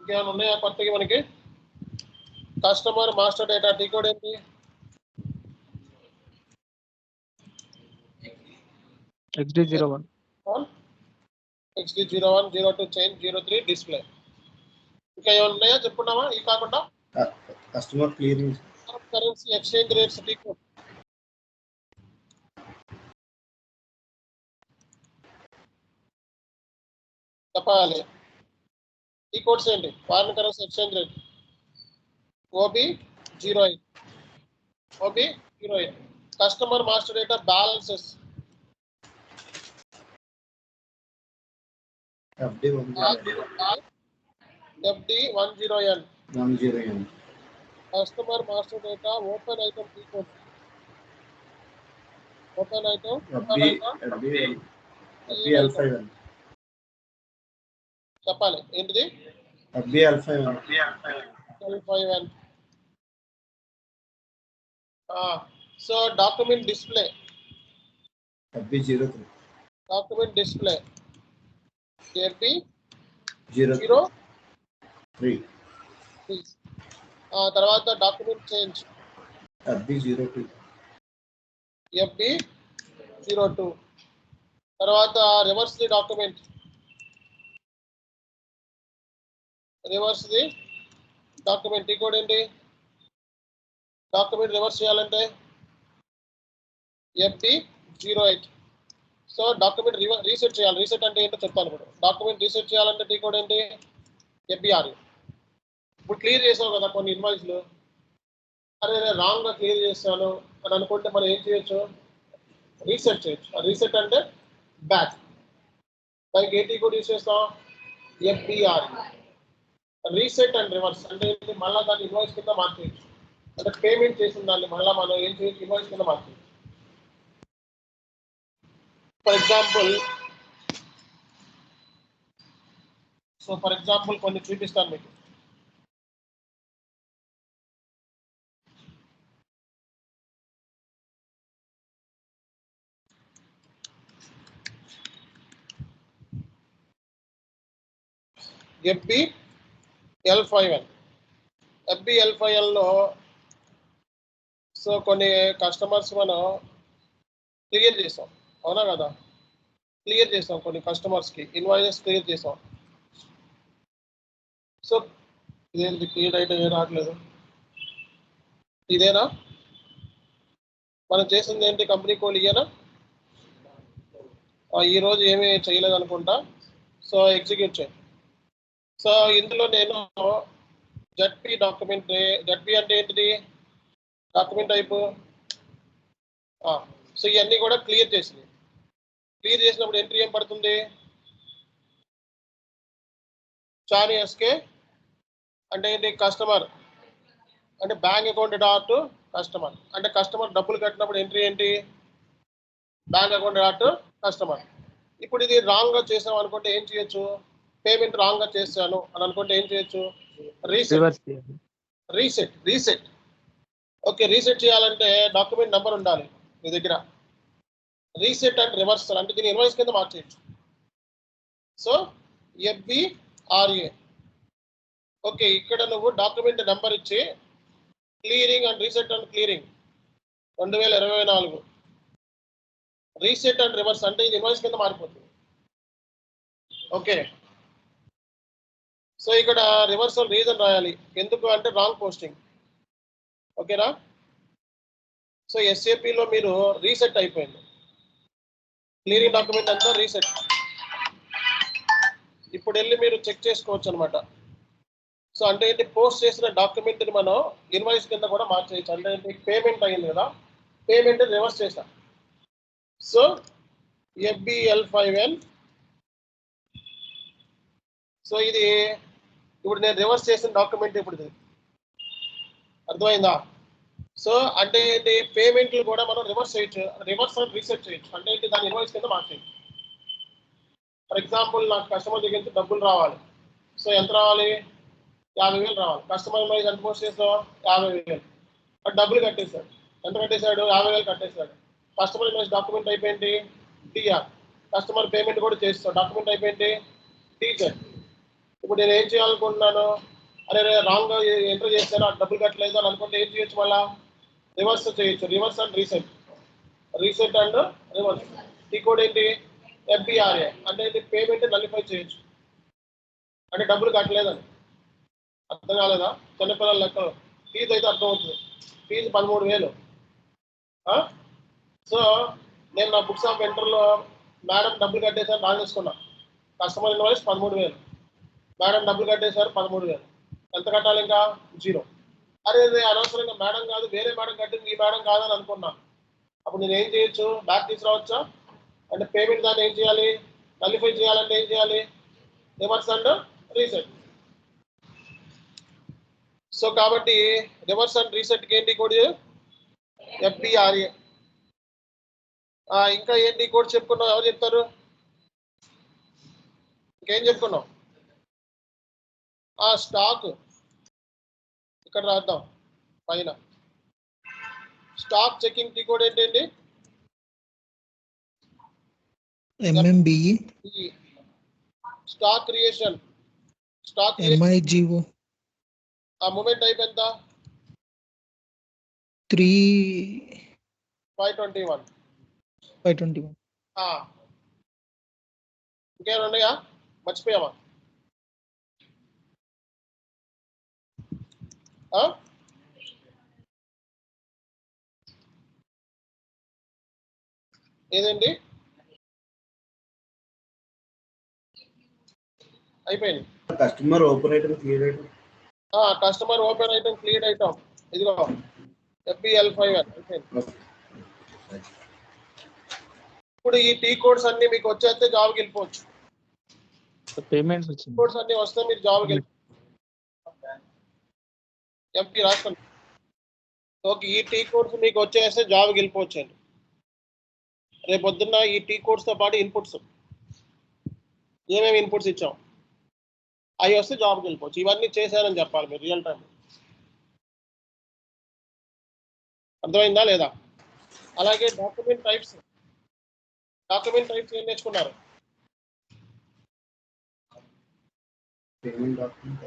A: ఇంకేమైనా ఉన్నాయా కొత్తగా మనకి? Customer master data T code ఏంటి?
D: XD01.
A: XD01, 02 change, 03 display. ఇంకా ఏమైనా ఉన్నాయా చెప్పుకున్నామా? ఈ కాకుండా
B: customer clearing
A: currency exchange rates T code. చెప్పాలి. టీ కోడ్స్ ఏంటి? Foreign currency exchange rate OB08. Customer master data balances FD10N. Customer master data open item T code చెప్పాలి. ఏంటిది? L5N. So document display
B: FB03. FB03.
A: తర్వాత document change
B: FB02.
A: FB02. తర్వాత reverse the document tea code ఏంటి? Document reverse చేయాలంటే FB08. So document reset చేయాలి. Reset అంటే ఏంటో చెప్తాను ఇప్పుడు. డాక్యుమెంట్ రీసెట్ చేయాలంటే టీ కోడ్ ఏంటి? FBRE. ఇప్పుడు క్లియర్ చేసావు కదా కొన్ని ఇన్వాయిస్లు, అరే రాంగ్గా క్లియర్ చేస్తాను అని అనుకుంటే మనం ఏం చేయొచ్చు? రీసెట్ చేయొచ్చు. రీసెట్ అంటే బ్యాక్. దానికి ఏ టీ కోడ్ యూజ్ చేస్తాం? FBRE. రీసెట్ అండ్ రివర్స్ అంటే ఏంటి? మళ్ళీ దాన్ని ఇన్వాయిస్ కింద మార్చేయచ్చు. అంటే పేమెంట్ చేసిన దాన్ని మళ్ళీ మనం ఏం చేయొచ్చు? ఇన్వాయిస్ కింద మార్చేయచ్చు. ఫర్ ఎగ్జాంపుల్ కొన్ని చూపిస్తాను మీకు. FB L5N. FB L5Nలో సో కొన్ని కస్టమర్స్ మనం క్లియర్ చేసాం, అవునా కదా? క్లియర్ చేసాం కొన్ని కస్టమర్స్కి ఇన్వాయిసెస్ క్లియర్ చేసాం. సో ఇదేంటి క్లియర్ అయితే ఏం రావట్లేదు? ఇదేనా మనం చేసింది? ఏంటి కంపెనీ కోడ్ ఇయ్యేనా? ఈరోజు ఏమీ చేయలేదు అనుకుంటా. సో ఎగ్జిక్యూట్ చేయండి. సో ఇందులో నేను జడ్పీ డాక్యుమెంట్, జడ్పీ అంటే ఏంటిది? Document type. సో ఇవన్నీ కూడా క్లియర్ చేసింది. క్లియర్ చేసినప్పుడు ఎంట్రీ ఏం పడుతుంది? చాని ఎస్కే అంటే ఏంటి? కస్టమర్ అంటే బ్యాంక్ అకౌంట్ డాట్ కస్టమర్ అంటే కస్టమర్ డబ్బులు కట్టినప్పుడు ఎంట్రీ ఏంటి? Bank account dot customer. ఇప్పుడు ఇది రాంగ్గా చేసాం అనుకుంటే ఏం చేయొచ్చు? పేమెంట్ రాంగ్గా చేశాను అని అనుకుంటే ఏం చేయొచ్చు? రీసెట్. ఓకే, రీసెట్ చేయాలంటే డాక్యుమెంట్ నెంబర్ ఉండాలి మీ దగ్గర. రీసెట్ అండ్ రివర్సల్ అంటే దీన్ని ఇన్వాయిస్ కింద మార్చేయచ్చు. So FBRA. ఓకే, ఇక్కడ నువ్వు డాక్యుమెంట్ నెంబర్ ఇచ్చి clearing and reset and clearing 2024 reset and reverse అంటే ఇది ఇన్వాయిస్ కింద మారిపోతుంది. ఓకే, సో ఇక్కడ రివర్సల్ రీజన్ రాయాలి. ఎందుకు అంటే రాంగ్ పోస్టింగ్. ఓకేనా? సో SAPలో మీరు రీసెట్ అయిపోయింది, క్లియరింగ్ డాక్యుమెంట్ అంతా రీసెట్. ఇప్పుడు వెళ్ళి మీరు చెక్ చేసుకోవచ్చు అనమాట. సో అంటే ఏంటి? పోస్ట్ చేసిన డాక్యుమెంట్ని మనం ఇన్వాయిస్ కింద కూడా మార్చేయచ్చు. అంటే ఏంటి? పేమెంట్ అయింది కదా, పేమెంట్ రివర్స్ చేశాం. So FBL5N. సో ఇది ఇప్పుడు నేను రివర్స్ చేసిన డాక్యుమెంట్ ఇప్పుడు ఇది అర్థమైందా? సో అంటే ఏంటి? పేమెంట్లు కూడా మనం రివర్స్ చేయొచ్చు, రివర్స్ అండ్ రీసెట్ చేయొచ్చు. అంటే ఏంటి? దాని ఇన్వాయిస్ కింద మార్చేయచ్చు. ఫర్ ఎగ్జాంపుల్ నాకు కస్టమర్ దగ్గర నుంచి డబ్బులు రావాలి. సో ఎంత రావాలి? 50,000 రావాలి. కస్టమర్ ఇన్వాయిస్ ఎంత పోస్ట్ చేస్తావు? 50,000. బట్ డబ్బులు కట్టేశాడు. ఎంత కట్టేశాడు? 50,000 కట్టేశాడు. కస్టమర్ ఇన్వాయిస్ డాక్యుమెంట్ అయిపోయింది TR. కస్టమర్ పేమెంట్ కూడా చేస్తాం, డాక్యుమెంట్ అయిపోయింది TZ. ఇప్పుడు నేను ఏం చేయాలనుకుంటున్నాను? అరే రాంగ్గా ఎంటర్ చేశాను, ఆ డబ్బులు కట్టలేదు అని అనుకుంటే ఏం చేయొచ్చు? మళ్ళీ రివర్స్ చేయొచ్చు. Reverse and reset and reverse. ఈ కోడ్ ఏంటి? FBRA అంటే ఏంటి? పేమెంట్ నలిఫై చేయొచ్చు అంటే డబ్బులు కట్టలేదని. అర్థం కాలేదా? చిన్నపిల్లల లెక్కలు. ఫీజు అయితే అర్థమవుతుంది. ఫీజు 13,000. సో నేను నా బుక్స్ ఆఫ్ ఎంటర్లో మేడం డబ్బులు కట్టేసారు రాసేసుకున్నా. కస్టమర్ ఇన్వాయిస్ 13,000, మేడం డబ్బులు కట్టేశారు 13,000. ఎంత కట్టాలి? ఇంకా 0. అరే అనవసరంగా మేడం కాదు వేరే మేడం కట్టింది, ఈ మేడం కాదని అనుకున్నాను. అప్పుడు నేను ఏం చేయొచ్చు? బ్యాక్ తీసుకురావచ్చా? అంటే పేమెంట్ దాన్ని ఏం చేయాలి? నలిఫై చేయాలంటే ఏం చేయాలి? Reverse and reset. సో కాబట్టి రివర్స్ అండ్ రీసెట్కి ఏంటి కోడ్? FBRA. ఇంకా ఏంటి కోడ్ చెప్పుకున్నావు? ఎవరు చెప్తారు? ఇంకేం చెప్పుకున్నావు? స్టాక్ ఇక్కడ రాద్దాం పైన. స్టాక్ చెకింగ్ టీ కోడ్ ఏంటండి?
F: MMBE.
A: Stock creation,
F: MIGO.
A: ఆ మూమెంట్ టైప్ ఎంత?
F: 521.
A: ఇంకేమైనా ఉన్నాయా? మర్చిపోయావా? ఏదండి? అయిపోయింది.
B: Customer open item clear item.
A: Customer open item clear item ఇదిగో FBL5N అయిపోయింది. ఇప్పుడు ఈ టీ కోడ్స్ అన్ని మీకు వచ్చేస్తే జాబ్కి వెళ్ళిపోవచ్చు.
D: పేమెంట్స్ వచ్చింది.
A: కోడ్స్ అన్ని వస్తే మీరు జాబ్కి వెళ్ళిపోవచ్చు. FB రాసుకోండి. ఓకే, ఈ టీ కోడ్స్ మీకు వచ్చేస్తే జాబ్కి వెళ్ళిపోవచ్చు అండి. రేపు పొద్దున్న ఈ టీ కోడ్స్తో పాటు ఇన్పుట్స్ ఏమేమి ఇన్పుట్స్ ఇచ్చాం అవి వస్తే జాబ్కి వెళ్ళిపోవచ్చు. ఇవన్నీ చేశారని చెప్పాలి మీరు రియల్ టైం. అర్థమైందా లేదా? అలాగే డాక్యుమెంట్ టైప్స్ ఏం నేర్చుకున్నారు?
B: పేమెంట్ డాక్యుమెంట్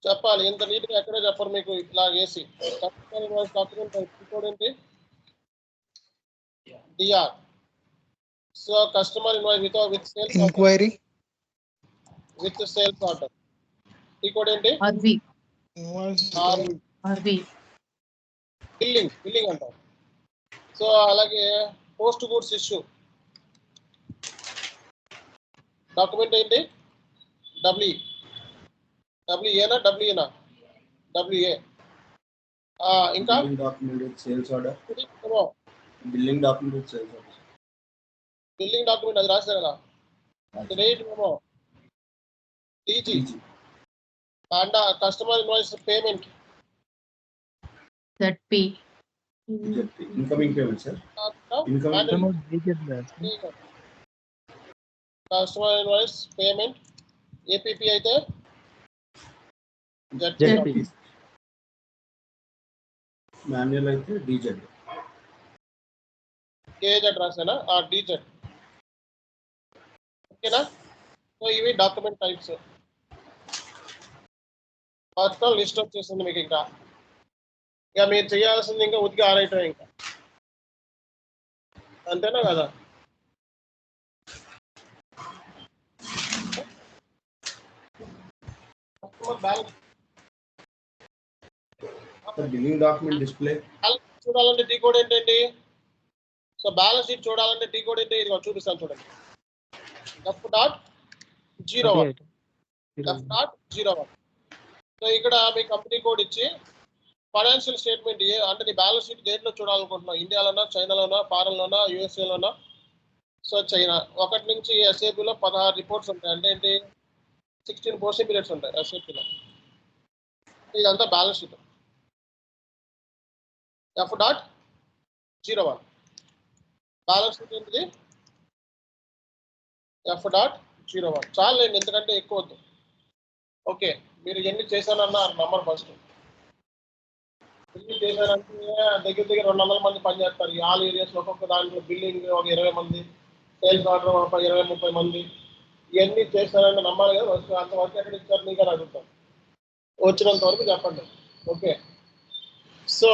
A: చెప్పాలి. ఇంత నీట్గా ఎక్కడే చెప్పరు మీకు ఇలా వేసి. కస్టమర్ ఇన్వాయిస్ డాక్యుమెంట్ కోడ్ ఏంటి? DR. So customer invoice with sales
F: inquiry,
A: with sales order. ఈ కోడ్ ఏంటి?
E: ఆర్వి
F: invoice,
E: ఆర్వి
A: బిల్లింగ్ అంటారు. సో అలాగే పోస్ట్ గూడ్స్ ఇష్యూ డాక్యుమెంట్ ఏంటి? డబ్ల్యూఏనా డబ్ల్యూఏ. ఇంకా
B: billing document with sales order. Billing document with sales order.
A: Billing document అది రాశారు కదా. రేట్ ఏమో TG. And customer invoice payment
E: ZP
B: incoming payment sir. Incoming
A: customer invoice payment APP అయితే
D: ZP.
B: Manual అయితే DZ.
A: KZ రాసానా? DZ. ఓకేనా? So ఇవి document types. మొత్తం list వచ్చేసింది మీకు. ఇంకా మీరు చేయాల్సింది ఇంకా ఉతికి ఆరేయటం ఇంకా, అంతేనా కదా?
B: Billing document display.
A: చూడాలంటే టీ కోడ్ ఏంటండి? సో బ్యాలెన్స్ షీట్ చూడాలంటే టీ కోడ్ ఏంటి? ఇది చూపిస్తాను చూడండి. F.01. F.01. సో ఇక్కడ మీ కంపెనీ కోడ్ ఇచ్చి ఫైనాన్షియల్ స్టేట్మెంట్ అంటే నీ బ్యాలెన్స్ షీట్ దేంట్లో చూడాలనుకుంటున్నావు? ఇండియాలోనా, చైనాలోనా, ఫారెన్లోనా, యూఎస్ఏలోనా? So China. 1 నుంచి ఎస్ఏపీలో 16 రిపోర్ట్స్ ఉంటాయి. అంటే ఏంటి? 16 పోస్టింగ్ పీరియడ్స్ ఉంటాయి ఎస్ఏపీలో. ఇదంతా balance sheet. F.01. Balance sheet ఏంటిది? F.01. చాలండి, ఎందుకంటే ఎక్కువ వద్దు. ఓకే, మీరు ఎన్ని చేశానన్నా నంబర్ ఫస్ట్. ఎన్ని చేశారంటే దగ్గర 200 మంది పనిచేస్తారు ఈ ఆల్ ఏరియాస్లో. ఒక్కొక్క దాంట్లో బిల్లింగ్ ఒక 20 మంది, సేల్స్ ఆర్డర్ ఒక 20-30 మంది. ఇవన్నీ చేస్తారంటే నమ్మాలి కదా. అంతవరకు ఎక్కడ ఇచ్చారు మీకు అని అడుగుతాం. వచ్చినంత వరకు చెప్పండి. Okay. So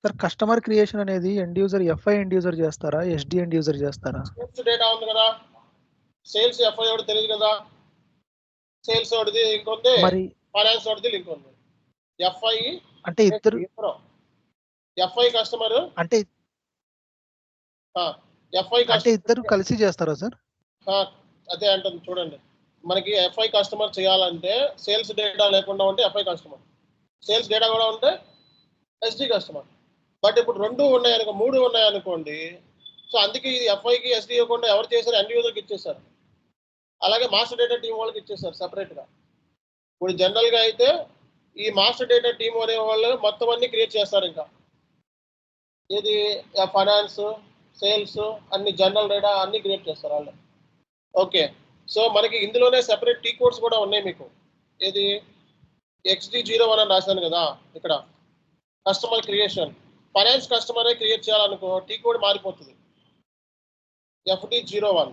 F: sir customer creation అనేది end user FI end user చేస్తారా, ఎస్డి ఎండ్ యూజర్ చేస్తారా?
A: సేల్స్ డేటా ఉంది కదా, సేల్స్ ఎఫ్ఐ ఒకటి తెలియదు కదా. సేల్స్ ఒకటిది లింక్ ఉంది, ఫైనాన్స్ ఒకటిది లింక్ ఉంది. ఎఫ్ఐ
F: అంటే ఇద్దరు
A: ఎఫ్ఐ కస్టమర్
F: అంటే
A: ఎఫ్ఐ
F: ఇద్దరు కలిసి చేస్తారా సార్?
A: అదే అంటుంది చూడండి. మనకి ఎఫ్ఐ కస్టమర్ చేయాలంటే సేల్స్ డేటా లేకుండా ఉంటే ఎఫ్ఐ కస్టమర్, సేల్స్ డేటా కూడా ఉంటే ఎస్డి కస్టమర్. బట్ ఇప్పుడు 2 ఉన్నాయనుకో, 3 ఉన్నాయనుకోండి. సో అందుకే ఇది ఎఫ్ఐకి ఎస్డి ఇవ్వకుండా ఎవరు చేశారు? ఎండ్ యూజర్కి ఇచ్చేసారు. అలాగే మాస్టర్ డేటా టీం వాళ్ళకి ఇచ్చేసారు సపరేట్గా. ఇప్పుడు జనరల్గా అయితే ఈ మాస్టర్ డేటా టీం అనే వాళ్ళు మొత్తం అన్ని క్రియేట్ చేస్తారు. ఇంకా ఇది ఫైనాన్స్, సేల్స్, అన్ని జనరల్ డేటా అన్ని క్రియేట్ చేస్తారు వాళ్ళు. ఓకే. సో మనకి ఇందులోనే సెపరేట్ టీ కోడ్స్ కూడా ఉన్నాయి మీకు. ఇది XD01 అని రాశాను కదా ఇక్కడ. కస్టమర్ క్రియేషన్, ఫైనాన్స్ కస్టమరే క్రియేట్ చేయాలనుకో టీ కోడ్ మారిపోతుంది. FD01.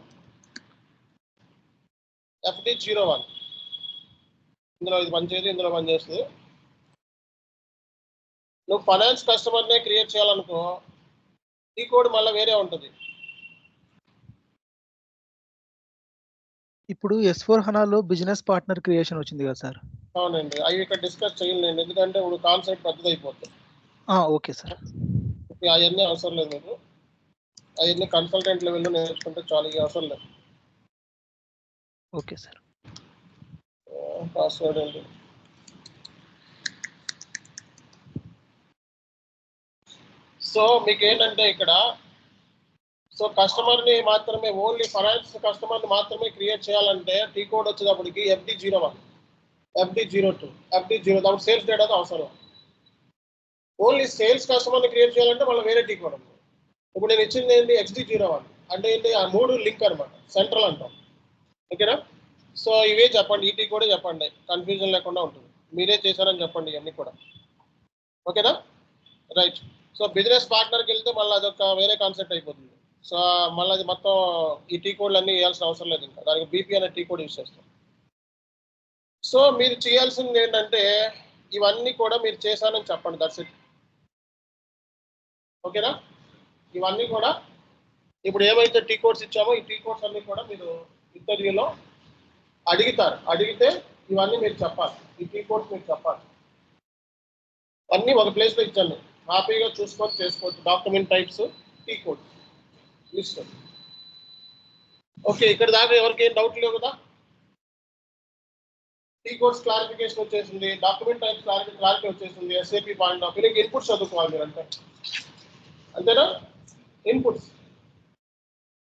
A: ఇందులో ఇది పనిచేయదు, ఇందులో పనిచేస్తుంది. నువ్వు ఫైనాన్స్ కస్టమర్నే క్రియేట్ చేయాలనుకో టీ కోడ్ మళ్ళీ వేరే ఉంటుంది.
F: ఇప్పుడు S4 హనాలో బిజినెస్ పార్ట్నర్ క్రియేషన్ వచ్చింది కదా సార్?
A: అవునండి, అవి ఇక్కడ డిస్కస్ చేయలేండి ఎందుకంటే ఇప్పుడు కాన్సెప్ట్ పెద్దదైపోతుంది.
F: Okay sir.
A: అవన్నీ అవసరం లేదు మీకు. అవన్నీ కన్సల్టెంట్ లెవెల్లో నేర్చుకుంటే చాలు, ఇవి అవసరం లేదు.
F: Okay sir.
A: పాస్వర్డ్ అండి. సో మీకు ఏంటంటే ఇక్కడ సో కస్టమర్ని మాత్రమే, ఓన్లీ ఫైనాన్స్ కస్టమర్ని మాత్రమే క్రియేట్ చేయాలంటే టీ కోడ్ వచ్చేటప్పటికి FD01, FD02, FD02 సేల్స్ డేటాతో అవసరం. ఓన్లీ సేల్స్ కస్టమర్ని క్రియేట్ చేయాలంటే మళ్ళీ వేరే టీ కోడ్ ఉంది. ఇప్పుడు నేను ఇచ్చింది ఏంటి? XD01 అంటే ఏంటి? ఆ 3 లింక్ అనమాట, సెంట్రల్ అంటాం. ఓకేనా? సో ఇవే చెప్పండి, ఈ టీ కోడే చెప్పండి, కన్ఫ్యూజన్ లేకుండా ఉంటుంది. మీరే చేశారని చెప్పండి ఇవన్నీ కూడా. ఓకేనా? రైట్. సో బిజినెస్ పార్ట్నర్కి వెళ్తే మళ్ళీ అదొక వేరే కాన్సెప్ట్ అయిపోతుంది. సో మళ్ళీ అది మొత్తం ఈ టీ కోడ్లు అన్నీ వేయాల్సిన అవసరం లేదు, ఇంకా దానికి బీపీ అనే టీ కోడ్ యూస్ చేస్తాం. సో మీరు చేయాల్సింది ఏంటంటే ఇవన్నీ కూడా మీరు చేశానని చెప్పండి, దట్స్ ఇట్. ఓకేనా? ఇవన్నీ కూడా ఇప్పుడు ఏమైతే టీ కోడ్స్ ఇచ్చామో ఈ టీ కోడ్స్ అన్నీ కూడా మీరు ఇంటర్వ్యూలో అడిగితే ఇవన్నీ మీరు చెప్పాలి, ఈ టీ కోడ్స్ మీరు చెప్పాలి. అన్నీ ఒక ప్లేస్లో ఇచ్చాను, హ్యాపీగా చూసుకొని చేసుకోవచ్చు. Document types, T codes list. Okay, ఇక్కడ దాకా ఎవరికి ఏం డౌట్ లేవు కదా? టీ కోడ్స్ క్లారిఫికేషన్ వచ్చేసింది, డాక్యుమెంట్ టైప్స్ క్లారిటీ వచ్చేసింది, SAP point of view inputs చదువుకోవాలి మీరు అంతేనా?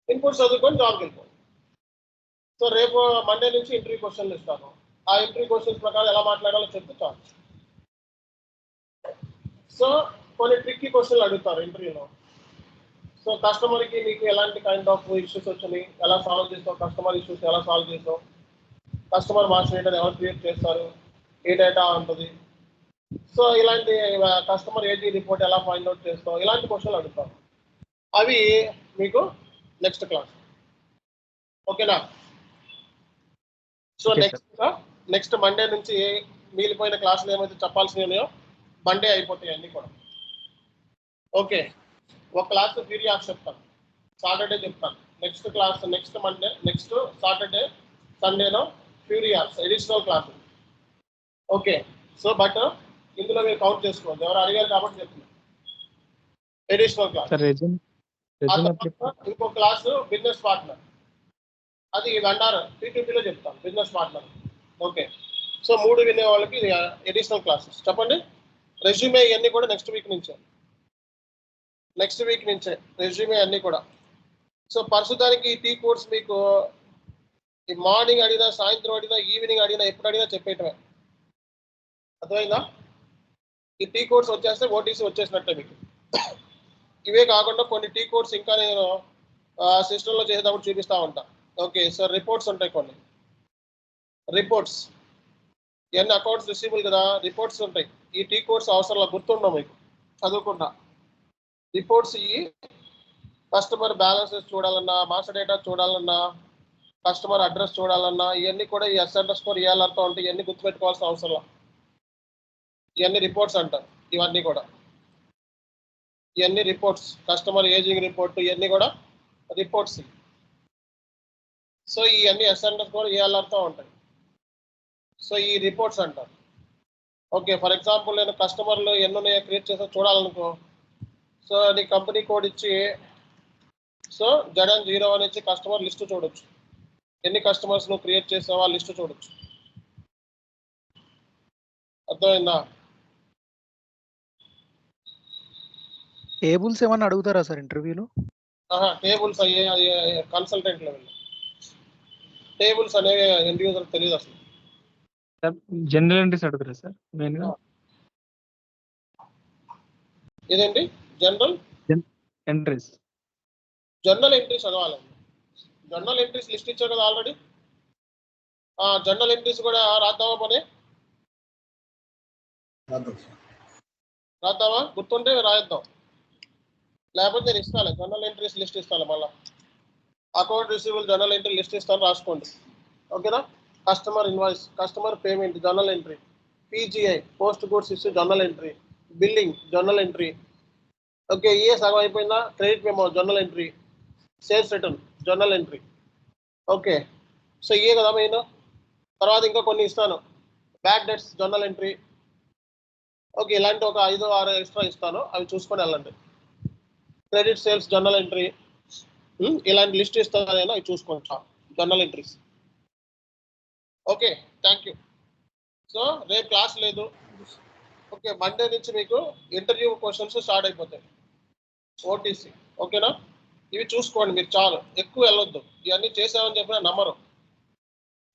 A: ఇన్పుట్స్ చదువుకొని జాబ్కి వెళ్ళిపోవాలి. సో రేపు మండే నుంచి ఇంటర్వ్యూ క్వశ్చన్లు ఇస్తాను, ఆ ఇంటర్వ్యూ క్వశ్చన్స్ ప్రకారం ఎలా మాట్లాడాలో చెప్తే చాలు. సో కొన్ని ట్రిక్కీ క్వశ్చన్లు అడుగుతారు ఇంటర్వ్యూలో. సో కస్టమర్కి మీకు ఎలాంటి కైండ్ ఆఫ్ ఇష్యూస్ వచ్చినాయి, ఎలా సాల్వ్ చేస్తావు, కస్టమర్ ఇష్యూస్ ఎలా సాల్వ్ చేస్తావు, కస్టమర్ మాస్టర్ డేటా ఎవరు క్రియేట్ చేస్తారు, ఏ డేటా ఉంటుంది, సో ఇలాంటి కస్టమర్ ఏజీ రిపోర్ట్ ఎలా ఫైండ్ అవుట్ చేస్తావు, ఇలాంటి క్వశ్చన్లు అడుగుతారు. అవి మీకు నెక్స్ట్ క్లాస్. ఓకేనా? సో నెక్స్ట్ మండే నుంచి మిగిలిపోయిన క్లాసులు ఏమైతే చెప్పాల్సినవి ఉన్నాయో మండే అయిపోతాయి అన్నీ కూడా. ఓకే, ఒక క్లాస్ థియరీ ఆఫ్ చెప్తాను, సాటర్డే చెప్తాను. Next class next Monday, next Saturday సండేలో theory off additional class. Okay, so but ఇందులో మీరు కౌంట్ చేసుకోవద్దు, ఎవరు అడిగారు కాబట్టి చెప్తున్నాను ఎడిషనల్ క్లాస్. ఇంకో క్లాసు బిజినెస్ పార్ట్నర్, అది వెండార్ P2Pలో చెప్తాను, బిజినెస్ పార్ట్నర్. ఓకే, సో 3 వినే వాళ్ళకి ఎడిషనల్ క్లాసెస్. చెప్పండి, రెజ్యూమే ఇవన్నీ కూడా నెక్స్ట్ వీక్ నుంచే రెజ్యూమే అన్నీ కూడా. సో ప్రస్తుతానికి ఈ టీ కోర్స్ మీకు ఈ మార్నింగ్ అడిగినా, సాయంత్రం అడిగినా, ఈవినింగ్ అడిగినా, ఎప్పుడు అడిగినా చెప్పేయటమే. అర్థమైందా? ఈ టీ కోర్స్ వచ్చేస్తే ఓటీసీ వచ్చేసినట్టే మీకు. ఇవే కాకుండా కొన్ని టీ కోర్స్ ఇంకా నేను సిస్టంలో చేసేటప్పుడు చూపిస్తూ ఉంటా. ఓకే, సో రిపోర్ట్స్ ఉంటాయి, కొన్ని రిపోర్ట్స్, ఇవన్నీ అకౌంట్స్ రిసీవబుల్ కదా, రిపోర్ట్స్ ఉంటాయి. ఈ టీ కోర్స్ అవసరంలో గుర్తుండవు మీకు చదువుకుంటా. రిపోర్ట్స్ ఈ కస్టమర్ బ్యాలెన్సెస్ చూడాలన్నా, మాస్టర్ డేటా చూడాలన్నా, కస్టమర్ అడ్రస్ చూడాలన్నా, ఇవన్నీ కూడా ఈ S_ELRతో ఉంటాయి. ఇవన్నీ గుర్తుపెట్టుకోవాల్సిన అవసరం. ఇవన్నీ రిపోర్ట్స్ అంటారు. ఇవన్నీ కూడా రిపోర్ట్స్, కస్టమర్ ఏజింగ్ రిపోర్ట్, ఇవన్నీ కూడా రిపోర్ట్స్. సో ఇవన్నీ S_ELRతో ఉంటాయి. సో ఈ రిపోర్ట్స్ అంటారు. ఓకే, ఫర్ ఎగ్జాంపుల్ నేను కస్టమర్లు ఎన్ని ఉన్నాయో క్రియేట్ చేసా చూడాలనుకో, సో నీ కంపెనీ కోడ్ ఇచ్చి, సో ZN01 ఇచ్చి కస్టమర్ లిస్ట్ చూడొచ్చు, ఎన్ని కస్టమర్స్ నువ్వు క్రియేట్ చేసావో ఆ లిస్ట్ చూడొచ్చు. అర్థమైందా?
F: టేబుల్స్ ఏమన్నా అడుగుతారా సార్ ఇంటర్వ్యూలో?
A: టేబుల్స్ అయ్యే అది కన్సల్టెంట్ లెవెల్. టేబుల్స్ అనేవి ఎండ్ యూజర్ తెలియదు అసలు.
D: జనరల్ ఎంట్రీస్ అడుగుతారా సార్ మెయిన్గా?
A: ఇదేంటి జనరల్
D: ఎంట్రీస్
A: చదవాలండి. జనరల్ ఎంట్రీస్ లిస్ట్ ఇచ్చారు కదా ఆల్రెడీ. జనరల్ ఎంట్రీస్ కూడా రాద్దామా పని? రాద్దామా? గుర్తుంటే రాయిద్దాం, లేకపోతే నేను ఇస్తాను జనరల్ ఎంట్రీస్ లిస్ట్ ఇస్తాను. మళ్ళీ account receivable general entry list ఇస్తాను, రాసుకోండి. ఓకేనా? Customer invoice, customer payment general entry, PGI post goods issue general entry, billing general entry. Okay, సగం అయిపోయిందా? Credit memo general entry, sales return general entry. Okay, so కదా main. తర్వాత ఇంకా కొన్ని ఇస్తాను, bad debts general entry. Okay, ఇలాంటి ఒక 5-6 extra ఇస్తాను, అవి చూసుకొని వెళ్ళండి. క్రెడిట్ సేల్స్ జనరల్ ఎంట్రీ, ఇలాంటి లిస్ట్ ఇస్తాను నేను, అవి చూసుకోండి general entries. Okay, thank you. So రేపు క్లాస్ లేదు. ఓకే, మండే నుంచి మీకు ఇంటర్వ్యూ క్వశ్చన్స్ స్టార్ట్ అయిపోతాయి, ఓటీసీ. ఓకేనా? ఇవి చూసుకోండి మీరు, చాలు, ఎక్కువ వెళ్ళొద్దు. ఇవన్నీ చేసామని చెప్పినా నమ్మరు.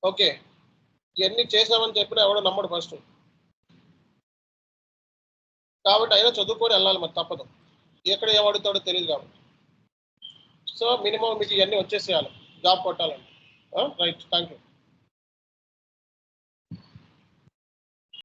A: ఓకే, ఇవన్నీ చేసామని చెప్పినా ఎవడో నమ్మడు ఫస్ట్. కాబట్టి అయినా చదువుకొని వెళ్ళాలి, మరి తప్పదు. ఎక్కడ ఏం అడుగుతాడో తెలియదు కాబట్టి. సో మినిమం మీకు ఇవన్నీ వచ్చేసేయాలి జాబ్ కొట్టాలండి. Right, thank you.